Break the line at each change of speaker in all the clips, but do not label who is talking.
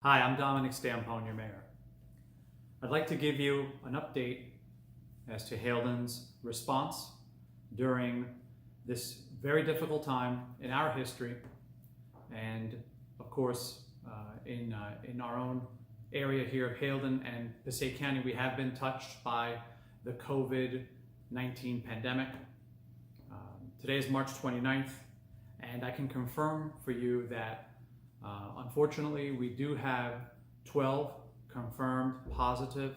Hi, I'm Dominic Stampone, your mayor. I'd like to give you an update as to Haledon's response during this very difficult time in our history, and of course, in our own area here of Haledon and Passaic County, we have been touched by the COVID-19 pandemic. Today is March 29th, and I can confirm for you that unfortunately, we do have 12 confirmed positive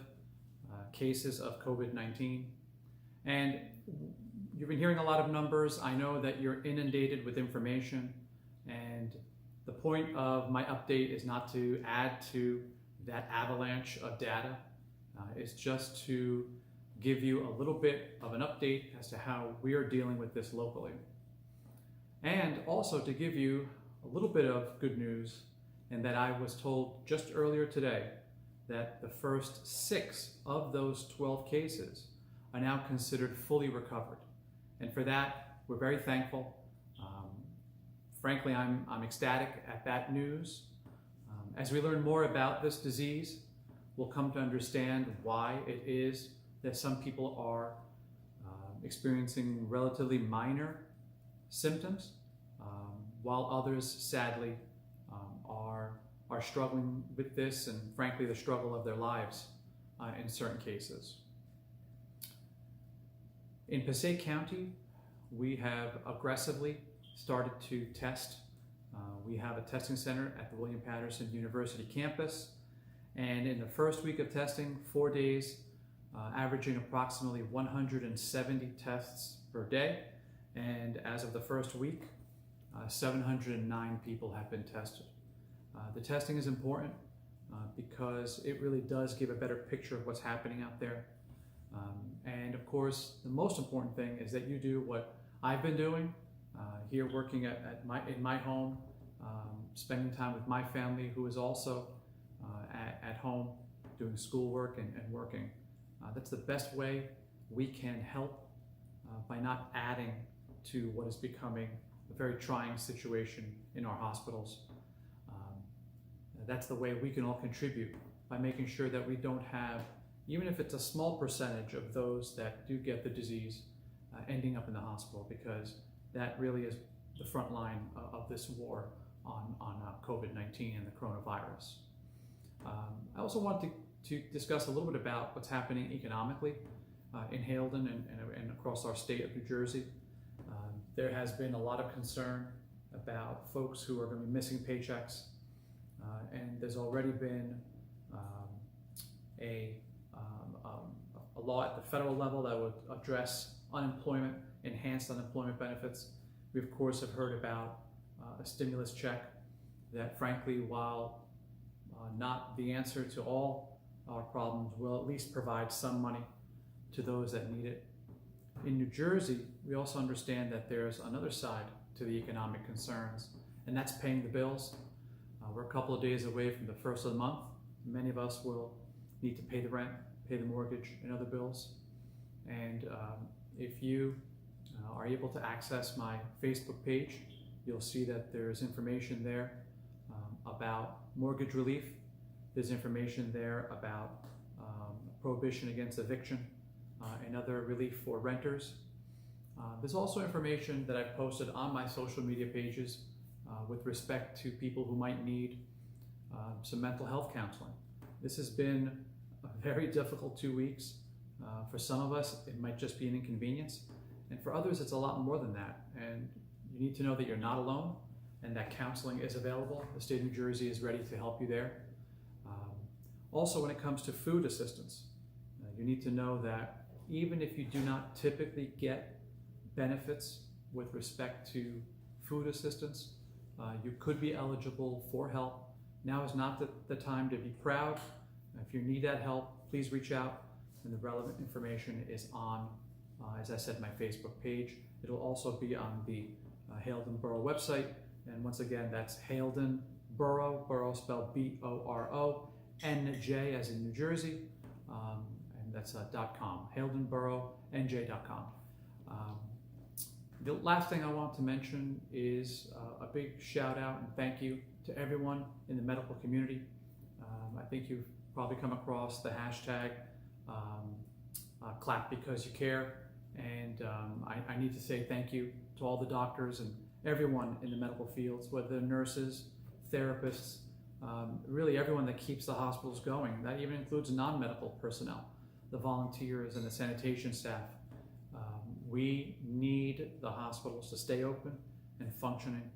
cases of COVID-19. And you've been hearing a lot of numbers. I know that you're inundated with information. And the point of my update is not to add to that avalanche of data. It's just to give you a little bit of an update as to how we are dealing with this locally. And also to give you a little bit of good news, and that I was told just earlier today that the first 6 of those 12 cases are now considered fully recovered. And for that, we're very thankful. Frankly, I'm ecstatic at that news. As we learn more about this disease, we'll come to understand why it is that some people are experiencing relatively minor symptoms, while others sadly are struggling with this, and frankly the struggle of their lives in certain cases. In Passaic County, we have aggressively started to test. We have a testing center at the William Patterson University campus, and in the first week of testing, 4 days, averaging approximately 170 tests per day, and as of the first week, 709 people have been tested. The testing is important because it really does give a better picture of what's happening out there. And of course, the most important thing is that you do what I've been doing here, working in my home, spending time with my family, who is also at home doing schoolwork and working. That's the best way we can help by not adding to what is becoming a very trying situation in our hospitals. That's the way we can all contribute, by making sure that we don't have, even if it's a small percentage of those that do get the disease ending up in the hospital, because that really is the front line of this war on COVID-19 and the coronavirus. I also want to discuss a little bit about what's happening economically in Haledon and across our state of New Jersey. There has been a lot of concern about folks who are going to be missing paychecks, and there's already been a law at the federal level that would address unemployment, enhanced unemployment benefits. We of course have heard about a stimulus check that, frankly, while not the answer to all our problems, will at least provide some money to those that need it. In New Jersey, we also understand that there's another side to the economic concerns, and that's paying the bills. We're a couple of days away from the first of the month. Many of us will need to pay the rent, pay the mortgage, and other bills. And if you are able to access my Facebook page, you'll see that there's information there about mortgage relief. There's information there about prohibition against eviction and other relief for renters. There's also information that I've posted on my social media pages with respect to people who might need some mental health counseling. This has been a very difficult 2 weeks. For some of us, it might just be an inconvenience, and for others, it's a lot more than that. And you need to know that you're not alone, and that counseling is available. The state of New Jersey is ready to help you there. Also, when it comes to food assistance, you need to know that even if you do not typically get benefits with respect to food assistance, you could be eligible for help. Now is not the time to be proud. If you need that help, please reach out, and the relevant information is on, as I said, my Facebook page. It'll also be on the Haledon Borough website, and once again, that's Haledon Borough, borough spelled B-O-R-O, N-J as in New Jersey, and that's .com, HaledonBoroughNJ.com. The last thing I want to mention is a big shout out and thank you to everyone in the medical community. I think you've probably come across the hashtag clap because you care. And I need to say thank you to all the doctors and everyone in the medical fields, whether they're nurses, therapists, really everyone that keeps the hospitals going. That even includes non-medical personnel, the volunteers and the sanitation staff. We need the hospitals to stay open and functioning,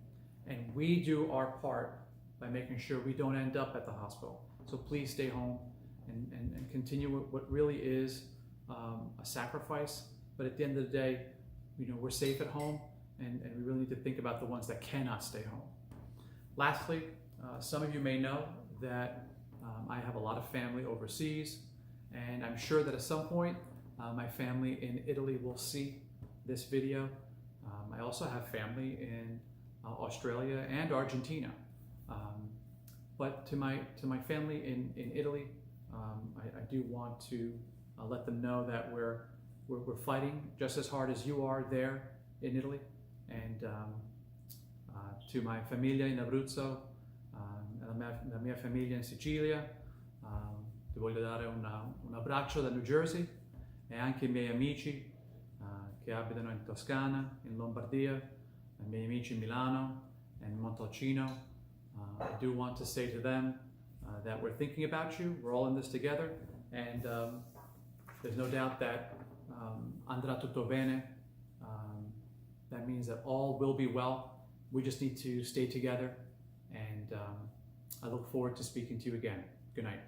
and we do our part by making sure we don't end up at the hospital. So please stay home and continue what really is a sacrifice. But at the end of the day, we're safe at home, and we really need to think about the ones that cannot stay home. Lastly, some of you may know that I have a lot of family overseas, and I'm sure that at some point my family in Italy will see this video. I also have family in Australia and Argentina. But to my family in Italy, I do want to let them know that we're fighting just as hard as you are there in Italy. And to my famiglia in Abruzzo, la mia famiglia in Sicilia, ti voglio dare un abbraccio da New Jersey, e anche i miei amici che abitano in Toscana, in Lombardia, i miei amici in Milano and Montalcino. I do want to say to them that we're thinking about you. We're all in this together, and there's no doubt that andrà tutto bene. That means that all will be well. We just need to stay together, and I look forward to speaking to you again. Good night.